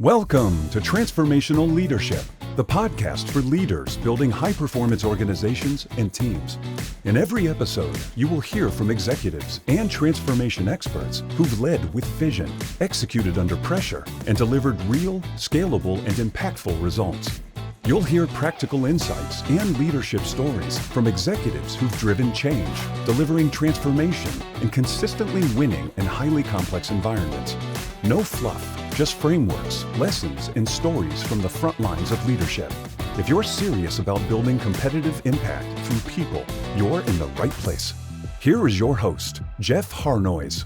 Welcome to Transformational Leadership, the podcast for leaders building high-performance organizations and teams. In every episode, you will hear from executives and transformation experts who've led with vision, executed under pressure, and delivered real, scalable, and impactful results. You'll hear practical insights and leadership stories from executives who've driven change, delivering transformation, and consistently winning in highly complex environments. No fluff, just frameworks, lessons, and stories from the front lines of leadership. If you're serious about building competitive impact through people, you're in the right place. Here is your host, Jeff Harnois.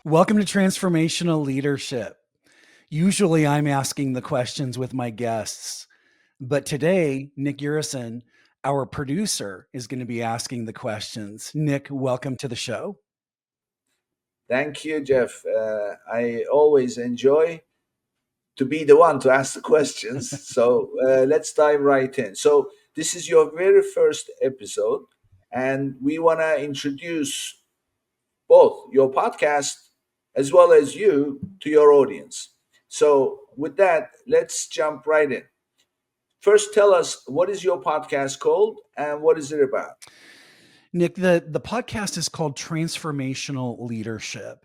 Welcome to Transformational Leadership. Usually I'm asking the questions with my guests, but today, Nick Uresin, our producer, is going to be asking the questions. Nick, welcome to the show. Thank you, Jeff. I always enjoy to be the one to ask the questions. So let's dive right in. So this is your very first episode, and we want to introduce both your podcast as well as you to your audience. So with that, let's jump right in. First, tell us, what is your podcast called and what is it about? Nick, the podcast is called Transformational Leadership,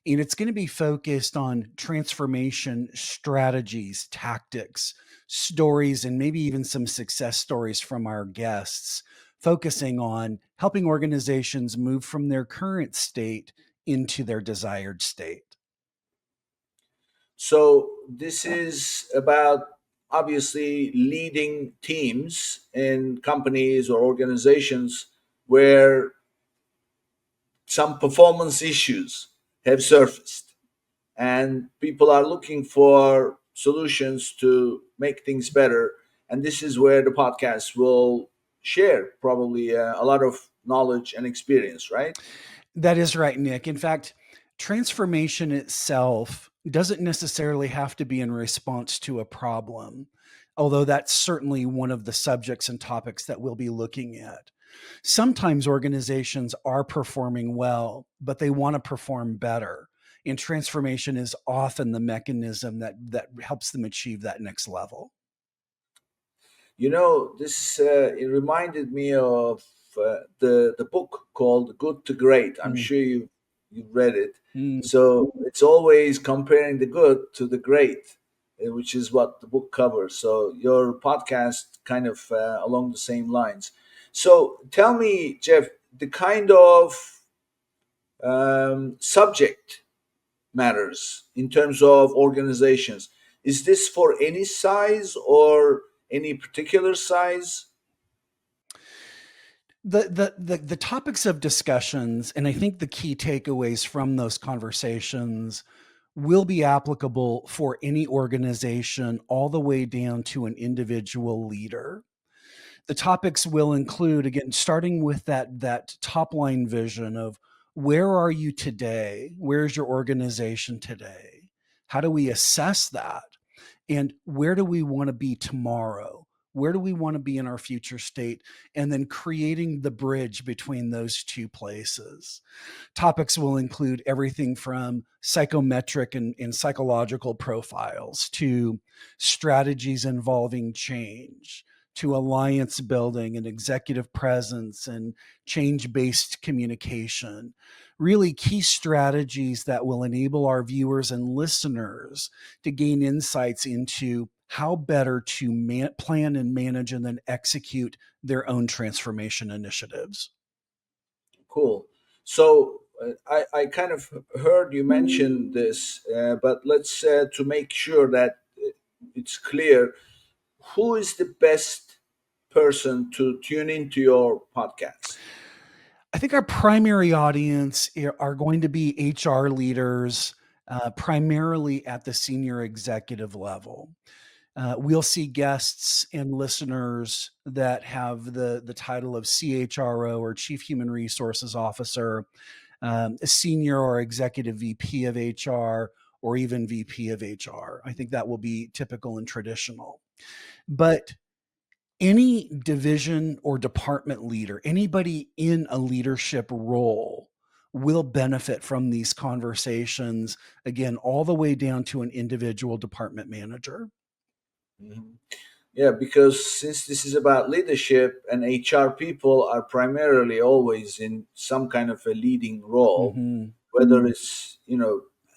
and it's going to be focused on transformation strategies, tactics, stories, and maybe even some success stories from our guests, focusing on helping organizations move from their current state into their desired state. So this is about obviously leading teams in companies or organizations where some performance issues have surfaced and people are looking for solutions to make things better. And this is where the podcast will share probably a lot of knowledge and experience, right? That is right, Nick. In fact, transformation itself doesn't necessarily have to be in response to a problem, although that's certainly one of the subjects and topics that we'll be looking at. Sometimes organizations are performing well, but they want to perform better. And transformation is often the mechanism that helps them achieve that next level. You know, this it reminded me of the book called Good to Great. I'm sure you've read it. So it's always comparing the good to the great, which is what the book covers. So your podcast kind of along the same lines. So tell me, Jeff, the kind of subject matters in terms of organizations. Is this for any size or any particular size? The topics of discussions, and I think the key takeaways from those conversations will be applicable for any organization all the way down to an individual leader. The topics will include, again, starting with that top line vision of where are you today? Where's your organization today? How do we assess that? And where do we want to be tomorrow? Where do we want to be in our future state? And then creating the bridge between those two places. Topics will include everything from psychometric and psychological profiles to strategies involving change, to alliance building and executive presence and change-based communication. Really key strategies that will enable our viewers and listeners to gain insights into how better to plan and manage and then execute their own transformation initiatives. Cool. So I kind of heard you mention this, but let's to make sure that it's clear, who is the best person to tune into your podcast? I think our primary audience are going to be HR leaders, primarily at the senior executive level. We'll see guests and listeners that have the title of CHRO or Chief Human Resources Officer, a senior or executive VP of HR, or even VP of HR. I think that will be typical and traditional. But any division or department leader, anybody in a leadership role will benefit from these conversations, again, all the way down to an individual department manager. Mhm. Yeah, because since this is about leadership and HR people are primarily always in some kind of a leading role, Mm-hmm. whether it's,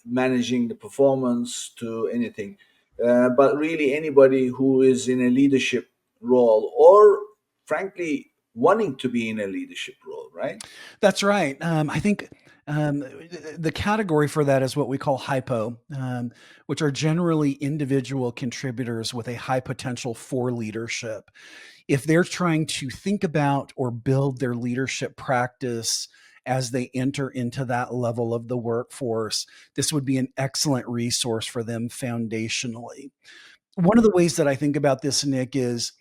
managing the performance to anything. But really anybody who is in a leadership role or frankly wanting to be in a leadership role, right? That's right. I think the category for that is what we call hypo, which are generally individual contributors with a high potential for leadership. If they're trying to think about or build their leadership practice as they enter into that level of the workforce, this would be an excellent resource for them foundationally. One of the ways that I think about this, Nick, is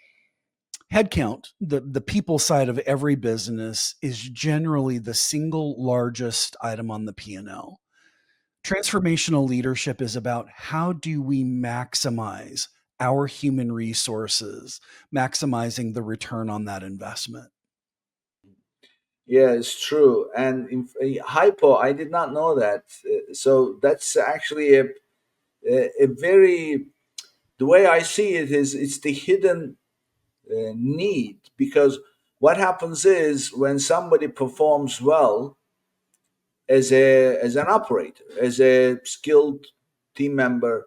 headcount. The people side of every business is generally the single largest item on the P&L. Transformational leadership is about how do we maximize our human resources, maximizing the return on that investment. Yeah, it's true. And hypo, I did not know that. So that's actually a very, the way I see it is it's the hidden need, because what happens is when somebody performs well as an operator, as a skilled team member,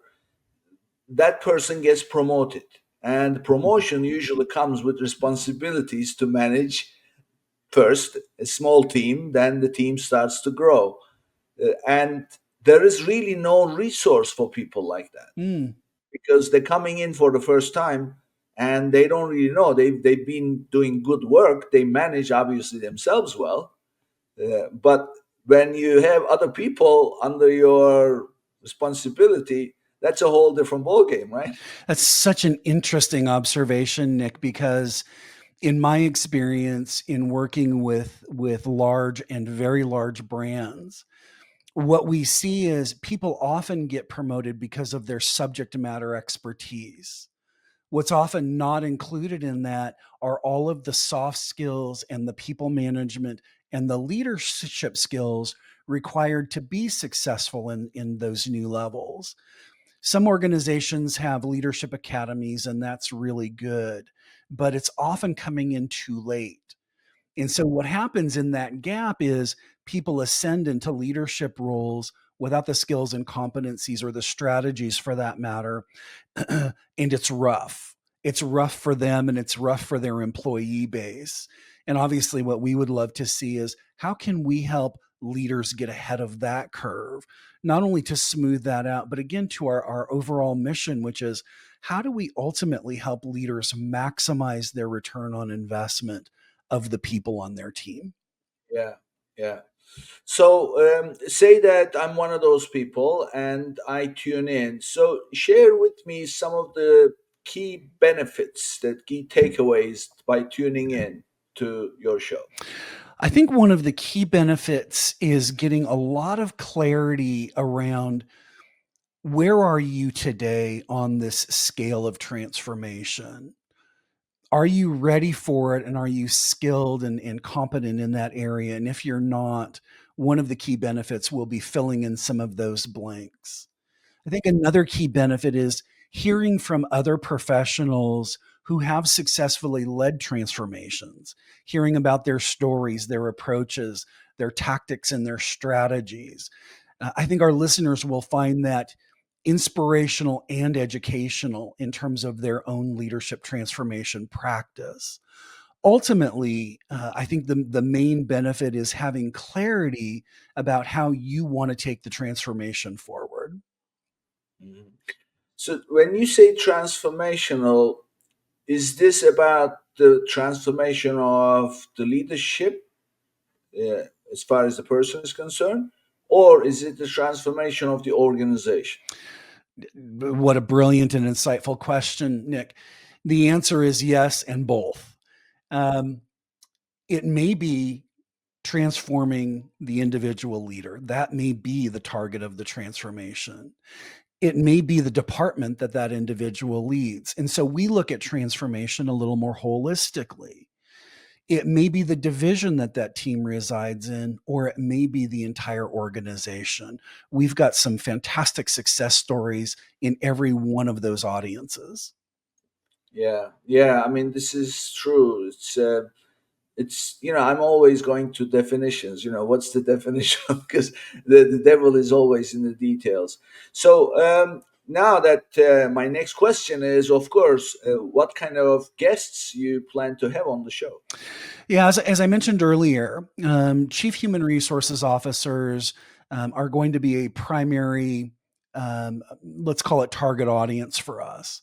that person gets promoted, and promotion usually comes with responsibilities to manage first a small team, then the team starts to grow. And there is really no resource for people like that, Mm. because they're coming in for the first time and they don't really know. They've been doing good work. They manage obviously themselves well. But when you have other people under your responsibility, that's a whole different ballgame, right? That's such an interesting observation, Nick, because in my experience in working with large and very large brands, what we see is people often get promoted because of their subject matter expertise. What's often not included in that are all of the soft skills and the people management and the leadership skills required to be successful in those new levels. Some organizations have leadership academies, and that's really good, but it's often coming in too late. And so what happens in that gap is people ascend into leadership roles without the skills and competencies or the strategies for that matter. And it's rough. It's rough for them and it's rough for their employee base. And obviously, what we would love to see is how can we help leaders get ahead of that curve, not only to smooth that out, but again, to our overall mission, which is how do we ultimately help leaders maximize their return on investment of the people on their team? Yeah, yeah. So say that I'm one of those people and I tune in. So share with me some of the key benefits, the key takeaways by tuning in to your show. I think one of the key benefits is getting a lot of clarity around where are you today on this scale of transformation? Are you ready for it? And are you skilled and competent in that area? And if you're not, one of the key benefits will be filling in some of those blanks. I think another key benefit is hearing from other professionals who have successfully led transformations, hearing about their stories, their approaches, their tactics, and their strategies. I think our listeners will find that inspirational and educational in terms of their own leadership transformation practice. Ultimately, I think the main benefit is having clarity about how you want to take the transformation forward. Mhm. So when you say transformational, is this about the transformation of the leadership uh, as far as the person is concerned, or is it the transformation of the organization? What a brilliant and insightful question, Nick. The answer is yes, and both. Um, it may be transforming the individual leader. That may be the target of the transformation. It may be the department that that individual leads. And so we look at transformation a little more holistically. It may be the division that team resides in, or it may be the entire organization. We've got some fantastic success stories in every one of those audiences. Yeah. I mean, this is true. It's I'm always going to definitions. What's the definition? Because the devil is always in the details. So now that my next question is, of course, what kind of guests you plan to have on the show? Yeah, as I mentioned earlier, chief human resources officers are going to be a primary, let's call it target audience for us.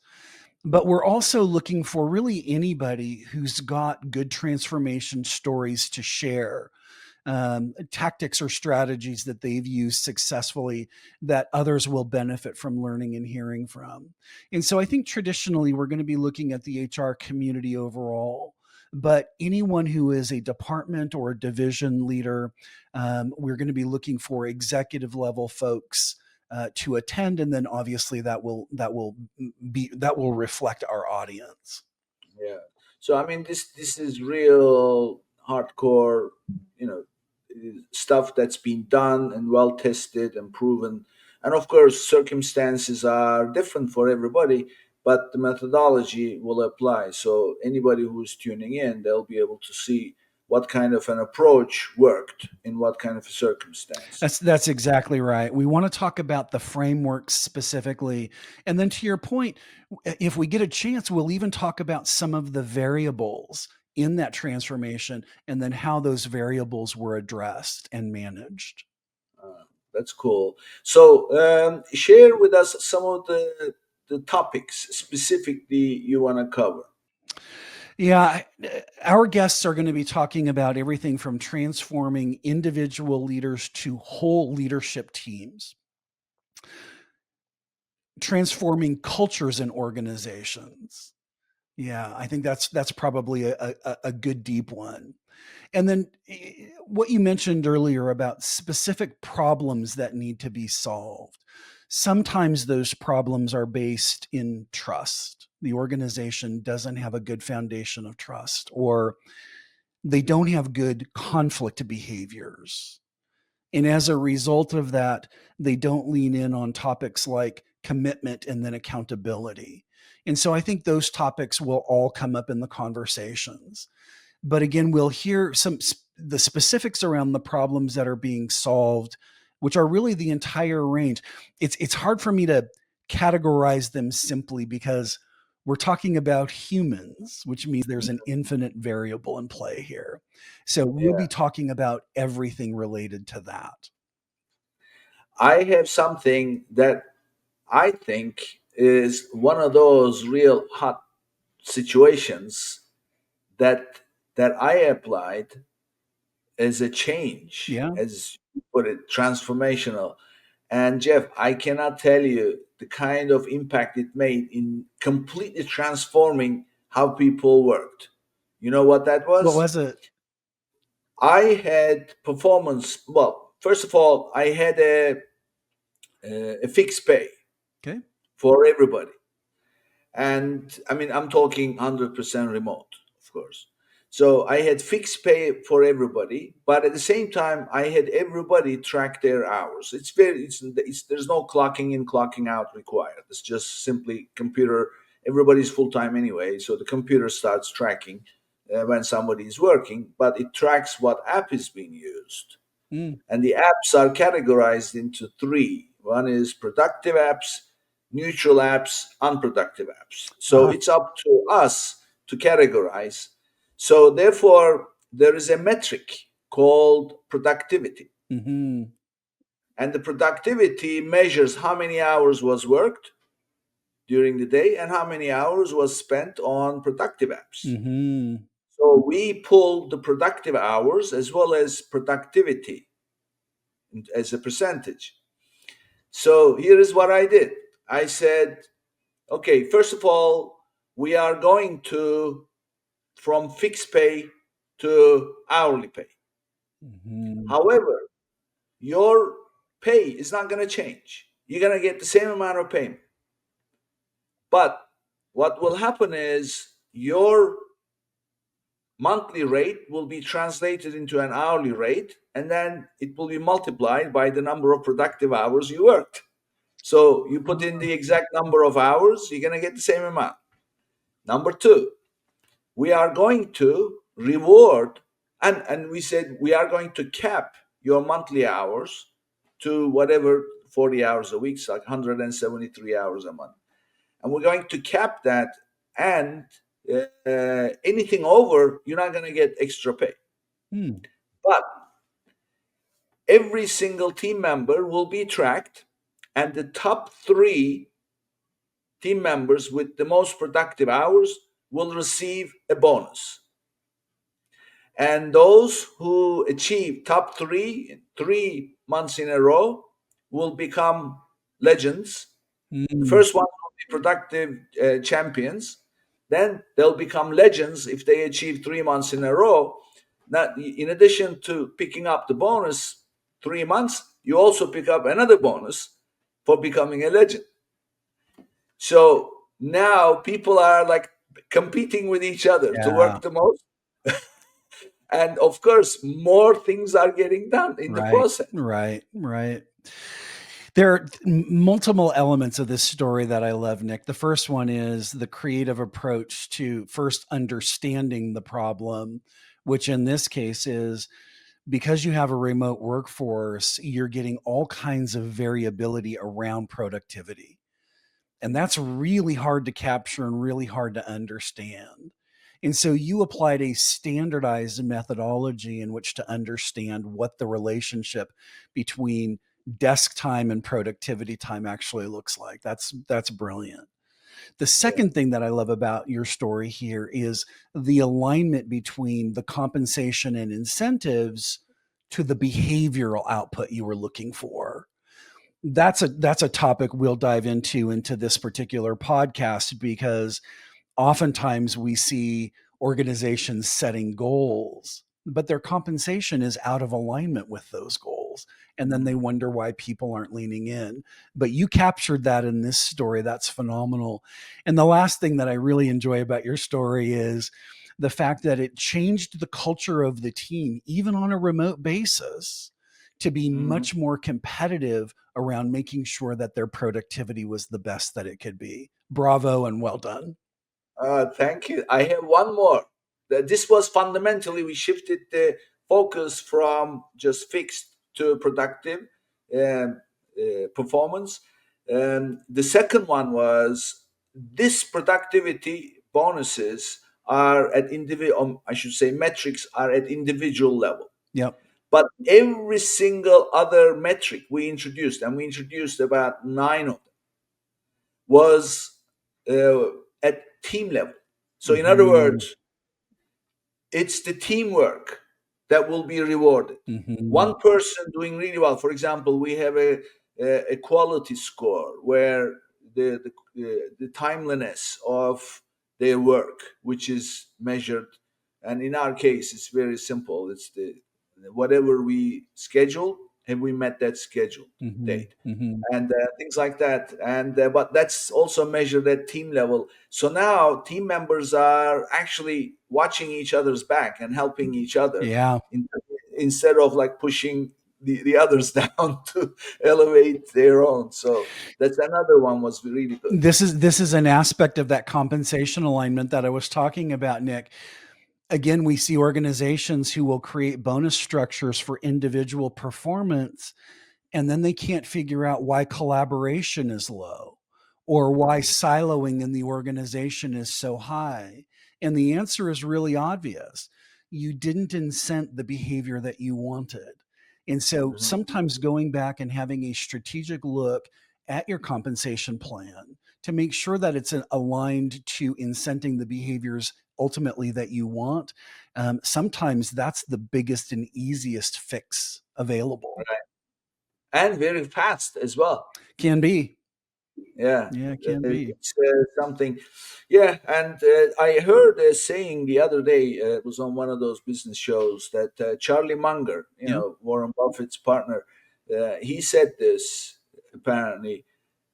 But we're also looking for really anybody who's got good transformation stories to share, tactics or strategies that they've used successfully that others will benefit from learning and hearing from. And so I think traditionally we're going to be looking at the HR community overall. But anyone who is a department or a division leader, we're going to be looking for executive level folks to attend, and then obviously that will reflect our audience. Yeah. So I mean, this is real hardcore, you know, stuff that's been done and well tested and proven. And of course, circumstances are different for everybody, but the methodology will apply. So anybody who's tuning in, they'll be able to see what kind of an approach worked in what kind of a circumstance. That's exactly right. We want to talk about the framework specifically. And then to your point, if we get a chance, we'll even talk about some of the variables in that transformation and then how those variables were addressed and managed. That's cool. So share with us some of the topics specifically you want to cover. Yeah, our guests are going to be talking about everything from transforming individual leaders to whole leadership teams, transforming cultures in organizations. Yeah, I think that's probably a good deep one. And then what you mentioned earlier about specific problems that need to be solved. Sometimes those problems are based in trust. The organization doesn't have a good foundation of trust, or they don't have good conflict behaviors. And as a result of that, they don't lean in on topics like commitment and then accountability. And so I think those topics will all come up in the conversations. But again, we'll hear the specifics around the problems that are being solved, which are really the entire range. It's hard for me to categorize them simply because we're talking about humans, which means there's an infinite variable in play here. So we'll Yeah. be talking about everything related to that. I have something that I think is one of those real hot situations that I applied as a change, Yeah. as you put it, transformational. And Jeff, I cannot tell you the kind of impact it made in completely transforming how people worked. You know what that What was? was it? I had performance. Well, first of all, I had a fixed pay Okay. for everybody. And I mean, I'm talking 100% remote, of course. So I had fixed pay for everybody, but at the same time, I had everybody track their hours. There's no clocking in, clocking out required. It's just simply computer. Everybody's full time anyway, so the computer starts tracking when somebody is working, but it tracks what app is being used. Mm. And the apps are categorized into three. One is productive apps, neutral apps, unproductive apps. So Uh-huh. it's up to us to categorize. So therefore, there is a metric called productivity. Mm-hmm. And the productivity measures how many hours was worked during the day and how many hours was spent on productive apps. Mm-hmm. So we pull the productive hours as well as productivity as a percentage. So here is what I did. I said, okay, first of all, we are going to from fixed pay to hourly pay. Mm-hmm. However, your pay is not going to change. You're going to get the same amount of payment. But what will happen is your monthly rate will be translated into an hourly rate, and then it will be multiplied by the number of productive hours you worked. So you put in the exact number of hours, you're going to get the same amount. Number two, we are going to reward, and we said we are going to cap your monthly hours to whatever, 40 hours a week, so like 173 hours a month. And we're going to cap that, and anything over, you're not going to get extra pay. But every single team member will be tracked, and the top 3 team members with the most productive hours will receive a bonus. And those who achieve top 3 months in a row will become legends. The first one will be productive champions. Then they'll become legends if they achieve 3 months in a row. Now, in addition to picking up the bonus 3 months, you also pick up another bonus for becoming a legend. So now people are like competing with each other to work the most. And of course, more things are getting done in the process. Right. There are multiple elements of this story that I love, Nick. The first one is the creative approach to first understanding the problem, which in this case is because you have a remote workforce, you're getting all kinds of variability around productivity. And that's really hard to capture and really hard to understand. And so you applied a standardized methodology in which to understand what the relationship between desk time and productivity time actually looks like. That's brilliant. The second thing that I love about your story here is the alignment between the compensation and incentives to the behavioral output you were looking for. That's a topic we'll dive into this particular podcast, because oftentimes we see organizations setting goals, but their compensation is out of alignment with those goals. And then they wonder why people aren't leaning in. But you captured that in this story. That's phenomenal. And the last thing that I really enjoy about your story is the fact that it changed the culture of the team, even on a remote basis, to be much more competitive around making sure that their productivity was the best that it could be. Bravo and well done. Thank you. I have one more. This was fundamentally, we shifted the focus from just fixed to productive performance. The second one was this productivity bonuses are at individual, I should say metrics are at individual level. Yep. But every single other metric we introduced, and we introduced about 9 of them, was at team level. So in other words, it's the teamwork that will be rewarded. One person doing really well, for example, we have a quality score where the timeliness of their work, which is measured, and in our case it's very simple. It's the whatever we schedule, have we met that schedule date, and things like that. And but that's also measured at team level. So now team members are actually watching each other's back and helping each other, instead of like pushing the others down to elevate their own. So that's another one was really good. This is an aspect of that compensation alignment that I was talking about, Nick. Again, we see organizations who will create bonus structures for individual performance, and then they can't figure out why collaboration is low or why siloing in the organization is so high. And the answer is really obvious. You didn't incent the behavior that you wanted. And so sometimes going back and having a strategic look at your compensation plan to make sure that it's aligned to incenting the behaviors ultimately that you want, sometimes that's the biggest and easiest fix available. Right. And very fast as well. Can be. Yeah, it can be. It's something. Yeah, and I heard a saying the other day. It was on one of those business shows that Charlie Munger, Warren Buffett's partner, he said this apparently,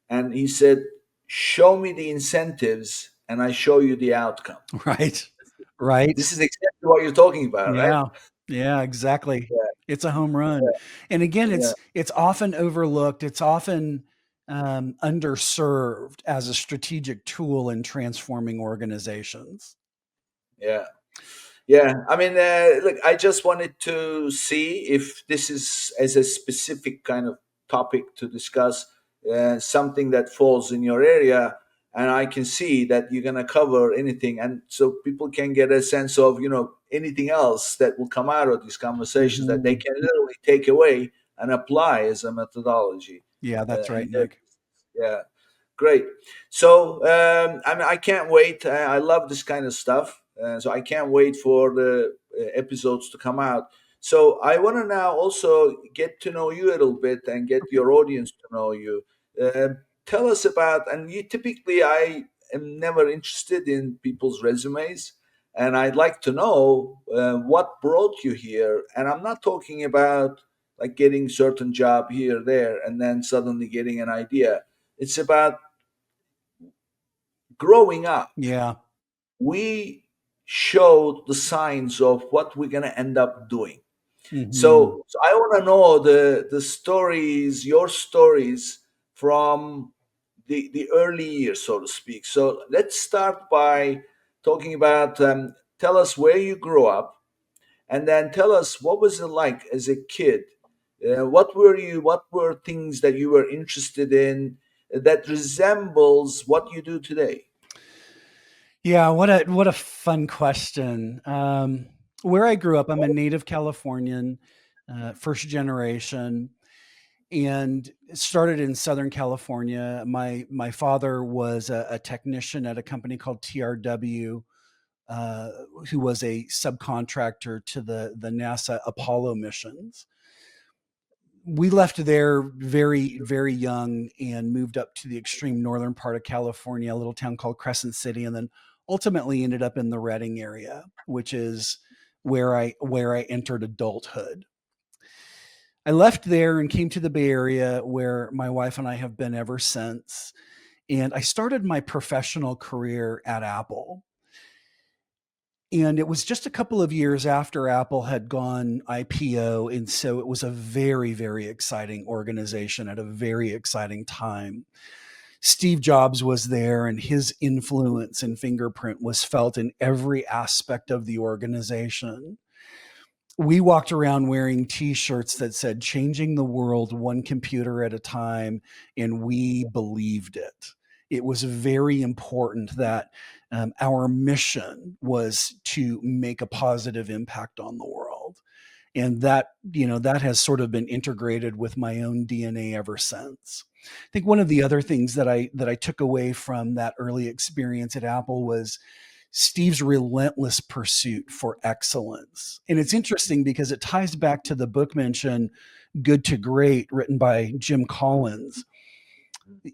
and he said, "Show me the incentives, and I show you the outcome." Right. Right. This is exactly what you're talking about, right? Yeah. Yeah, exactly. Yeah, It's a home run. And again, yeah, it's often overlooked. It's often underserved as a strategic tool in transforming organizations. yeah. Yeah, I mean, look, I just wanted to see if this is as a specific kind of topic to discuss, something that falls in your area, and I can see that you're gonna cover anything, and so people can get a sense of anything else that will come out of these conversations that they Mhm. can literally take away and apply as a methodology. Yeah, that's right, In their, Nick. yeah. Great. So, I mean, I can't wait. I love this kind of stuff. So I can't wait for the episodes to come out. So I want to now also get to know you a little bit and get your audience to know you. Uh, Tell us about, and you typically, I am never interested in people's resumes. And I'd like to know what brought you here. And I'm not talking about like getting certain job here, there, and then suddenly getting an idea. It's about growing up. Yeah. We showed the signs of what we're going to end up doing. Mhm. So I want to know the stories, your stories from the early years, so to speak. So let's start by talking about, tell us where you grew up, and then tell us what was it like as a kid. What were things that you were interested in that resembles what you do today? Yeah, what a fun question. Where I grew up, I'm a native Californian, first generation, and it started in Southern California. My father was a technician at a company called TRW, uh, who was a subcontractor to the NASA Apollo missions. We left there very, very young and moved up to the extreme northern part of California, a little town called Crescent City, and then ultimately ended up in the Redding area, which is where I entered adulthood. I left there and came to the Bay Area, where my wife and I have been ever since. And I started my professional career at Apple. And it was just a couple of years after Apple had gone IPO. And so it was a very, very exciting organization at a very exciting time. Steve Jobs was there, and his influence and fingerprint was felt in every aspect of the organization. We walked around wearing t-shirts that said changing the world one computer at a time, and we believed it. It was very important that our mission was to make a positive impact on the world, and that has sort of been integrated with my own DNA ever since. I think one of the other things that I took away from that early experience at Apple was Steve's relentless pursuit for excellence. And it's interesting because it ties back to the book mention, Good to Great, written by Jim Collins.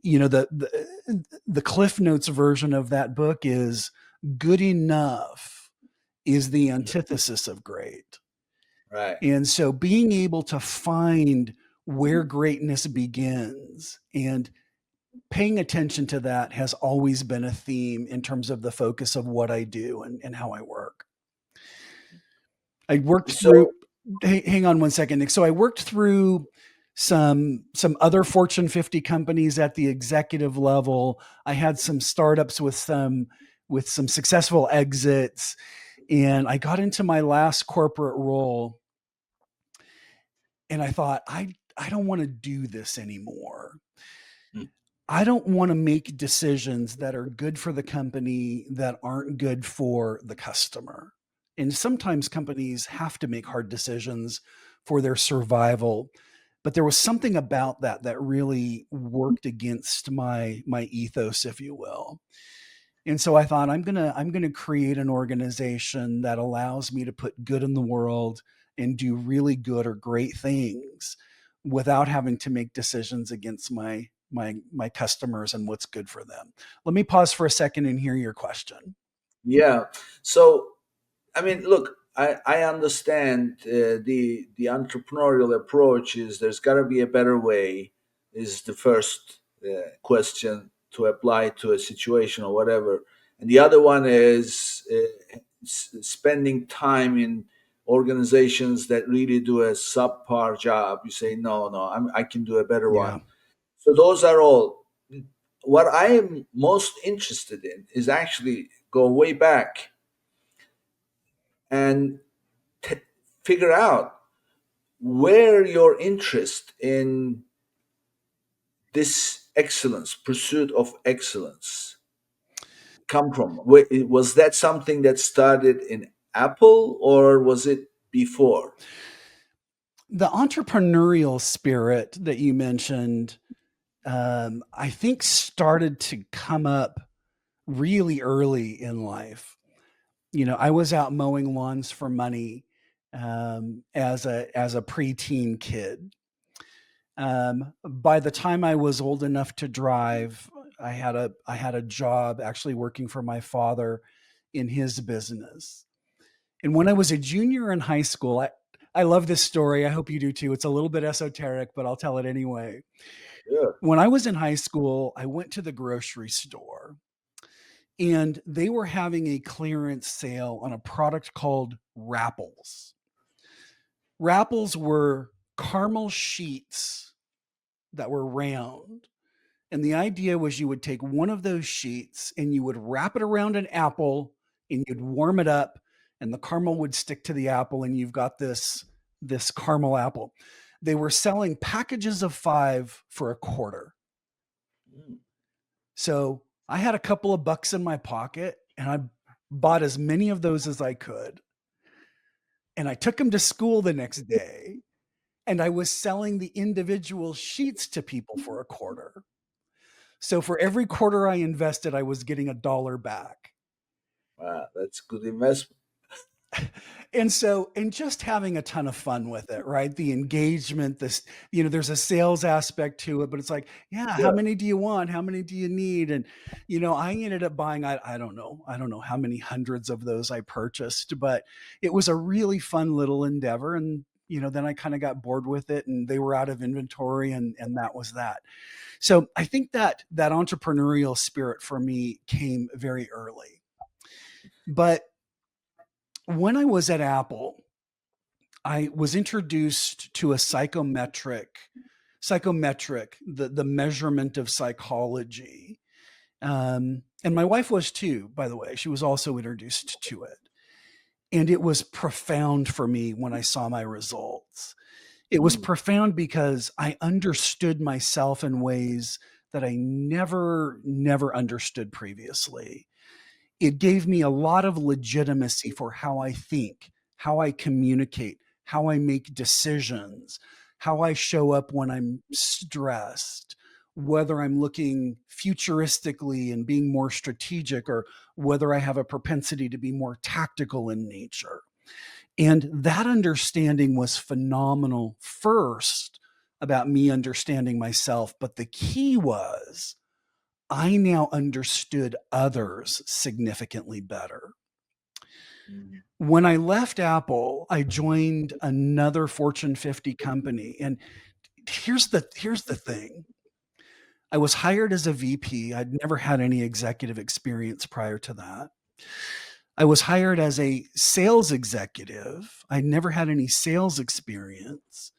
The Cliff Notes version of that book is good enough is the antithesis of great. Right. And so being able to find where greatness begins and paying attention to that has always been a theme in terms of the focus of what I do and how I work. I worked through, So hang on one second, Nick. So I worked through some other Fortune 50 companies at the executive level. I had some startups with some successful exits, and I got into my last corporate role, and I thought, I don't want to do this anymore. mm, I don't want to make decisions that are good for the company that aren't good for the customer. And sometimes companies have to make hard decisions for their survival. But there was something about that really worked against my ethos, if you will. And so I thought I'm gonna create an organization that allows me to put good in the world and do really good or great things without having to make decisions against my customers and what's good for them. Let me pause for a second and hear your question. yeah. So I mean, look, I understand the entrepreneurial approach is there's got to be a better way. Is the first question to apply to a situation or whatever, and the other one is spending time in organizations that really do a subpar job, you say, no, no, I can do a better Yeah. one. So those are all. What I am most interested in is actually go way back and figure out where your interest in this excellence, pursuit of excellence, come from. Was that something that started in Apple, or was it before? The entrepreneurial spirit that you mentioned, I think started to come up really early in life. I was out mowing lawns for money as a preteen kid. By the time I was old enough to drive, I had a job actually working for my father in his business. And when I was a junior in high school, I love this story. I hope you do too. It's a little bit esoteric, but I'll tell it anyway. Yeah. When I was in high school, I went to the grocery store and they were having a clearance sale on a product called Rapples. Rapples were caramel sheets that were round. And the idea was you would take one of those sheets and you would wrap it around an apple and you'd warm it up and the caramel would stick to the apple and you've got this caramel apple. They were selling packages of 5 for $0.25. Mm. So I had a couple of bucks in my pocket and I bought as many of those as I could. And I took them to school the next day and I was selling the individual sheets to people for $0.25. So for every quarter I invested, I was getting $1 back. Wow, that's good investment. And just having a ton of fun with it, right? The engagement, there's a sales aspect to it, but it's like, yeah, how Yeah. many do you want? How many do you need? And, I ended up buying, I don't know how many hundreds of those I purchased, but it was a really fun little endeavor. And, then I kind of got bored with it and they were out of inventory and that was that. So I think that entrepreneurial spirit for me came very early. But when I was at Apple, I was introduced to a psychometric, the measurement of psychology. And my wife was too, by the way. She was also introduced to it. And it was profound for me when I saw my results. It was Mm. profound because I understood myself in ways that I never understood previously. It gave me a lot of legitimacy for how I think, how I communicate, how I make decisions, how I show up when I'm stressed, whether I'm looking futuristically and being more strategic or whether I have a propensity to be more tactical in nature. And that understanding was phenomenal first about me understanding myself. But the key was I now understood others significantly better. Mm. When I left Apple, I joined another Fortune 50 company. And here's the thing. I was hired as a VP. I'd never had any executive experience prior to that. I was hired as a sales executive. I never had any sales experience.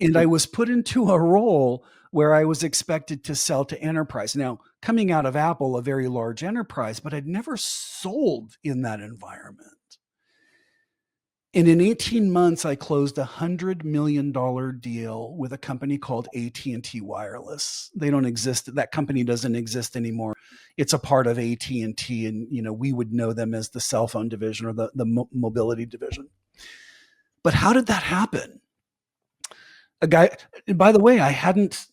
And I was put into a role where I was expected to sell to enterprise. Now, coming out of Apple, a very large enterprise, but I'd never sold in that environment. And in 18 months, I closed $100 million deal with a company called AT&T Wireless. They don't exist. That company doesn't exist anymore. It's a part of AT&T, and we would know them as the cell phone division or the mobility division. But how did that happen? A guy, by the way, I hadn't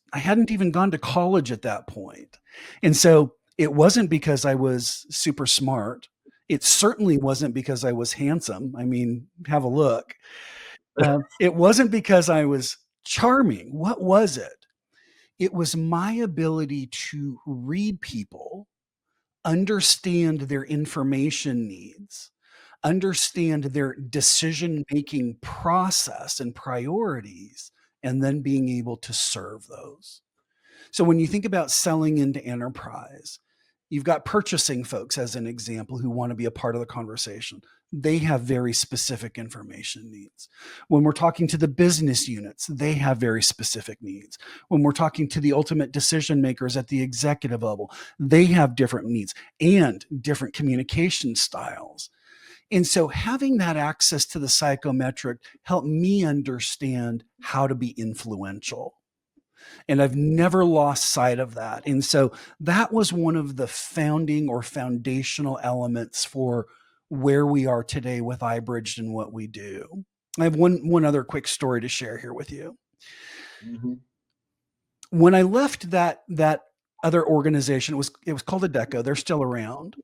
even gone to college at that point. And so it wasn't because I was super smart. It certainly wasn't because I was handsome. I mean, have a look. It wasn't because I was charming. What was it? It was my ability to read people, understand their information needs, understand their decision-making process and priorities, and then being able to serve those. So when you think about selling into enterprise, You've got purchasing folks, as an example, who want to be a part of the conversation. They have very specific information needs. When we're talking to the business units, they have very specific needs. When we're talking to the ultimate decision makers at the executive level, they have different needs and different communication styles. And so having that access to the psychometric helped me understand how to be influential. And I've never lost sight of that. And so that was one of the founding or foundational elements for where we are today with iBridge and what we do. I have one other quick story to share here with you. Mm-hmm. When I left that other organization, it was called Adecco. They're still around.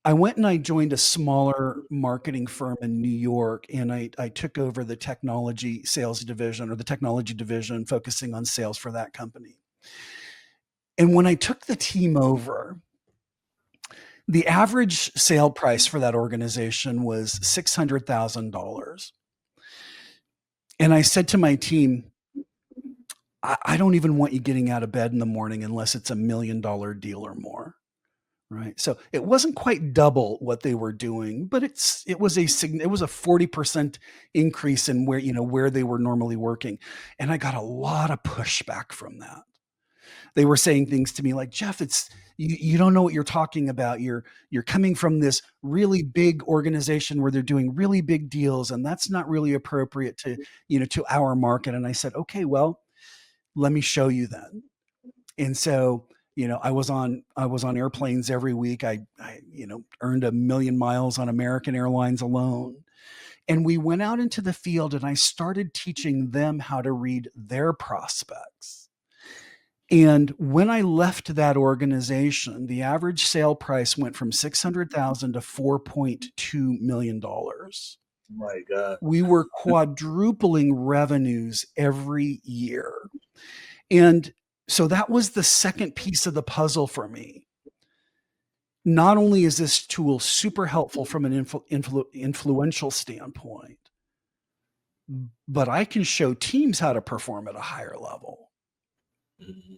I went and I joined a smaller marketing firm in New York, and I took over the technology sales division, or the technology division, focusing on sales for that company. And when I took the team over, the average sale price for that organization was $600,000. And I said to my team, I don't even want you getting out of bed in the morning unless it's $1 million deal or more. Right. So it wasn't quite double what they were doing, but it was a 40% increase in where they were normally working. And I got a lot of pushback from that. They were saying things to me like, Jeff, you don't know what you're talking about. You're coming from this really big organization where they're doing really big deals, and that's not really appropriate to our market. And I said, okay, well, let me show you then. And so I was on airplanes every week. I earned 1 million miles on American Airlines alone. And we went out into the field, and I started teaching them how to read their prospects. And when I left that organization, the average sale price went from $600,000 to $4.2 million. My God. We were quadrupling revenues every year. And so that was the second piece of the puzzle for me. Not only is this tool super helpful from an influential standpoint, but I can show teams how to perform at a higher level. Mm-hmm.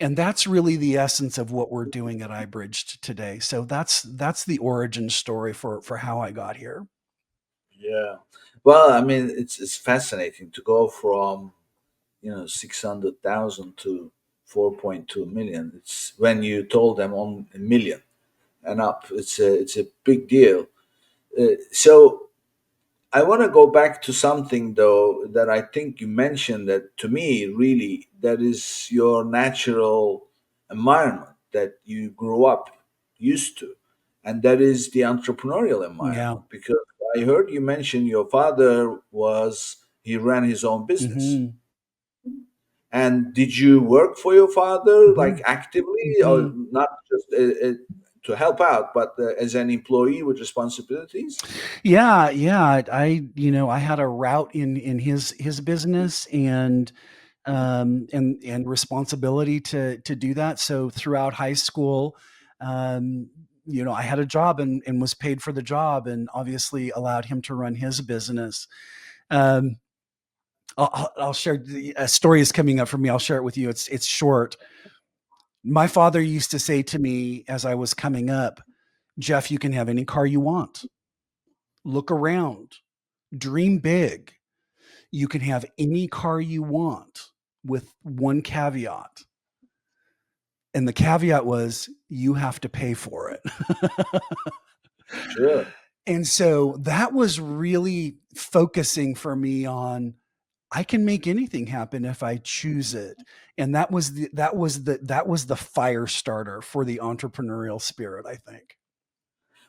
And that's really the essence of what we're doing at iBridge today. So that's the origin story for how I got here. Yeah. Well, I mean, it's fascinating to go from 600,000 to 4.2 million. It's when you told them on a million and up. It's a big deal. So I want to go back to something though that I think you mentioned that to me really that is your natural environment that you grew up used to, and that is the entrepreneurial environment. Yeah. Because I heard you mention your father he ran his own business. Mm-hmm. And did you work for your father, Mm-hmm. like actively, Mm-hmm. or not just to help out, but as an employee with responsibilities? Yeah. I had a route in his business and responsibility to do that. So throughout high school, I had a job and was paid for the job, and obviously allowed him to run his business. I'll share, a story is coming up for me. I'll share it with you. It's short. My father used to say to me as I was coming up, Jeff, you can have any car you want. Look around, dream big. You can have any car you want with one caveat. And the caveat was you have to pay for it. Sure. And so that was really focusing for me on, I can make anything happen if I choose it. And that was the fire starter for the entrepreneurial spirit, I think.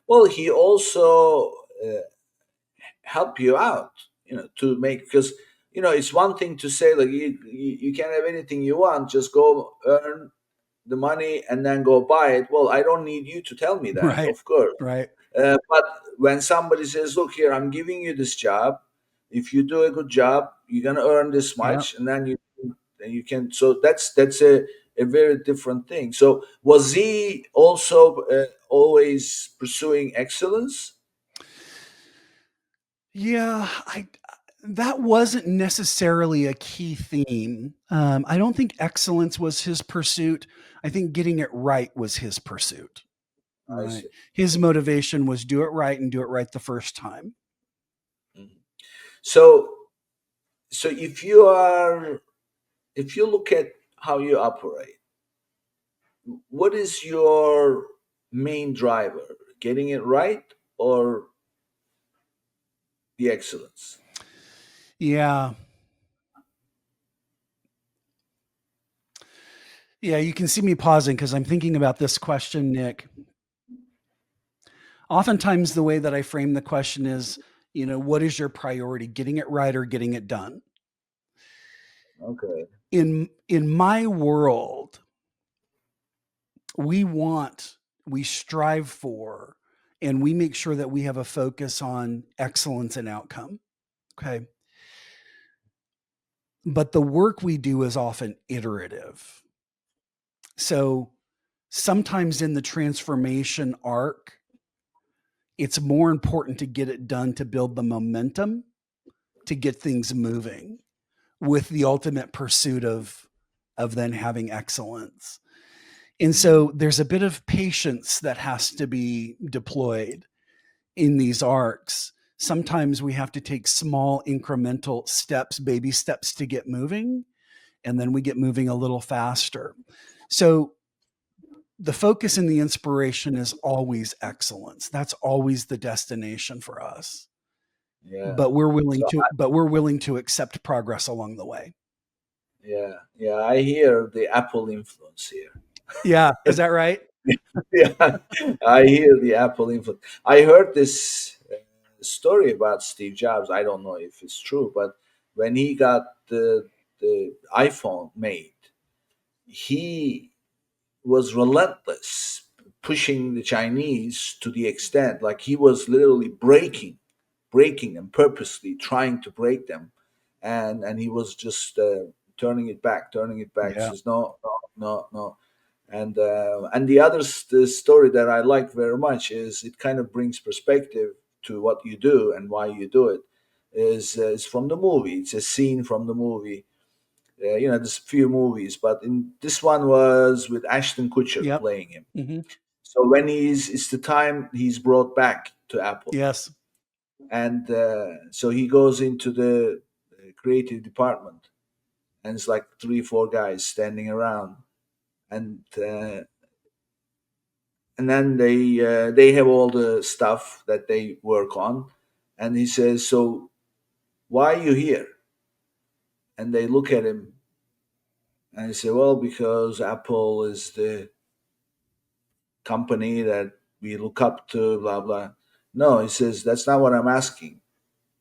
Well, he also helped you out, to make, because it's one thing to say like you can have anything you want, just go earn the money and then go buy it. Well, I don't need you to tell me that, Right. of course. Right. But when somebody says, look here, I'm giving you this job. If you do a good job, you're going to earn this much. Yep. And then you can, so that's a very different thing. So was he also always pursuing excellence? Yeah, that wasn't necessarily a key theme. I don't think excellence was his pursuit. I think getting it right was his pursuit. I Right. see. His motivation was do it right and do it right the first time. Mhm. So if you look at how you operate, what is your main driver? Getting it right or the excellence? Yeah. Yeah, you can see me pausing because I'm thinking about this question, Nick. Oftentimes, the way that I frame the question is, what is your priority, getting it right or getting it done? Okay. In my world, we strive for, and we make sure that we have a focus on excellence and outcome. Okay. But the work we do is often iterative. So sometimes in the transformation arc, it's more important to get it done to build the momentum to get things moving with the ultimate pursuit of then having excellence. And so there's a bit of patience that has to be deployed in these arcs. Sometimes we have to take small incremental steps, baby steps to get moving, and then we get moving a little faster. So the focus and the inspiration is always excellence. That's always the destination for us. Yeah. But we're willing So to accept progress along the way. yeah, I hear the Apple influence here. Yeah, is that right? Yeah, I hear the Apple influence. I heard this story about Steve Jobs. I don't know if it's true, but when he got the iPhone made, he was relentless, pushing the Chinese to the extent like he was literally breaking them purposely, trying to break them, and he was just turning it back, turning it back. Yeah. Says no, no, no, no. And the other the story that I like very much is it kind of brings perspective to what you do and why you do it. Is from the movie. It's a scene from the movie. There's a few movies, but in this one was with Ashton Kutcher Yep. playing him. Mm-hmm. So when it's the time he's brought back to Apple, Yes. and so he goes into the creative department, and it's like 3 4 guys standing around, and then they have all the stuff that they work on, and he says, "So why are you here?" And they look at him and they say, "Well, because Apple is the company that we look up to, blah blah." No, he says, "That's not what I'm asking.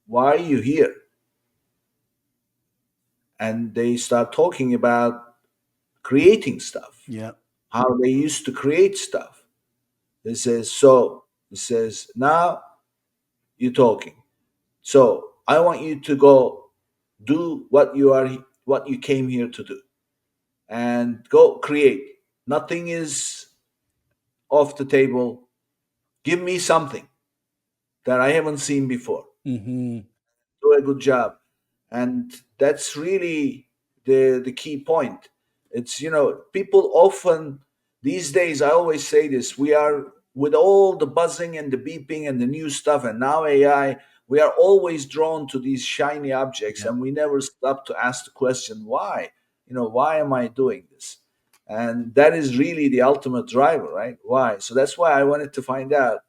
Why are you here?" And they start talking about creating stuff, Yeah. how they used to create stuff. He says, "Now you're talking. So I want you to go do what you came here to do, and go create. Nothing is off the table. Give me something that I haven't seen before. Mm-hmm. Do a good job." And that's really the key point. It's, people often these days, I always say this, we are, with all the buzzing and the beeping and the new stuff and now AI, we are always drawn to these shiny objects, Yep. and we never stop to ask the question, why? Why am I doing this? And that is really the ultimate driver, right? Why? So that's why I wanted to find out,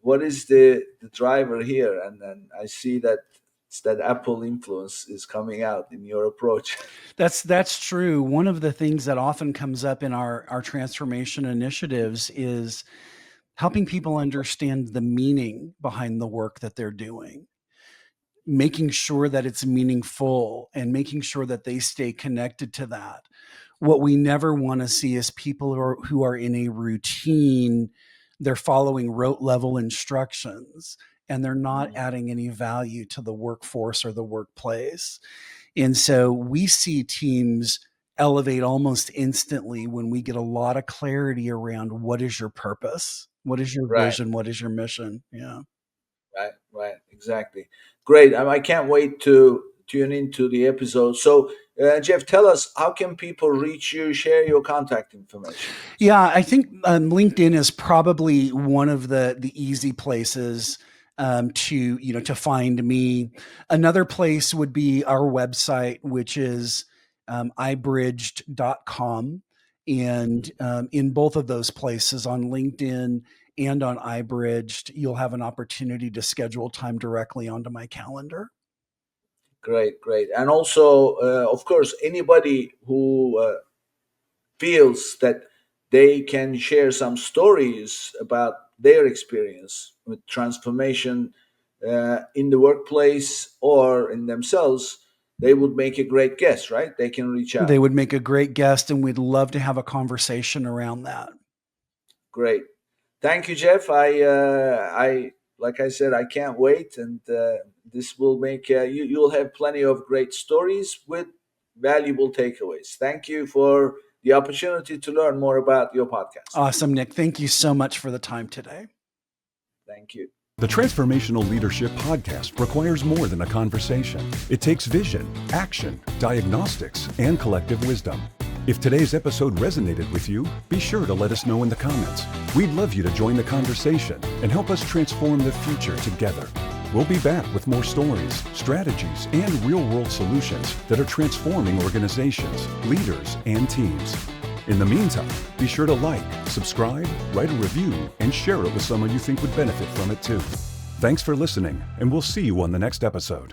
what is the driver here. And then I see that it's that Apple influence is coming out in your approach. That's true. One of the things that often comes up in our transformation initiatives is helping people understand the meaning behind the work that they're doing, making sure that it's meaningful and making sure that they stay connected to that. What we never want to see is people who are in a routine, they're following rote level instructions and they're not adding any value to the workforce or the workplace. And so we see teams elevate almost instantly when we get a lot of clarity around what is your purpose, what is your Right, vision, what is your mission. Yeah. right, exactly. Great. I can't wait tune into the episode. So, Jeff, tell us, how can people reach you, share your contact information? Yeah, I think LinkedIn is probably one of the easy places to find me. Another place would be our website, which is iBridged.com. And in both of those places, on LinkedIn and on iBridged, you'll have an opportunity to schedule time directly onto my calendar. Great, great. And also, of course, anybody who feels that they can share some stories about their experience with transformation in the workplace or in themselves, they would make a great guest, right? They can reach out. They would make a great guest, and we'd love to have a conversation around that. Great. Thank you, Jeff. I like I said, I can't wait, and this will make you'll have plenty of great stories with valuable takeaways. Thank you for the opportunity to learn more about your podcast. Awesome, Nick. Thank you so much for the time today. Thank you. The Transformational Leadership Podcast requires more than a conversation. It takes vision, action, diagnostics, and collective wisdom. If today's episode resonated with you, be sure to let us know in the comments. We'd love you to join the conversation and help us transform the future together. We'll be back with more stories, strategies, and real-world solutions that are transforming organizations, leaders, and teams. In the meantime, be sure to like, subscribe, write a review, and share it with someone you think would benefit from it too. Thanks for listening, and we'll see you on the next episode.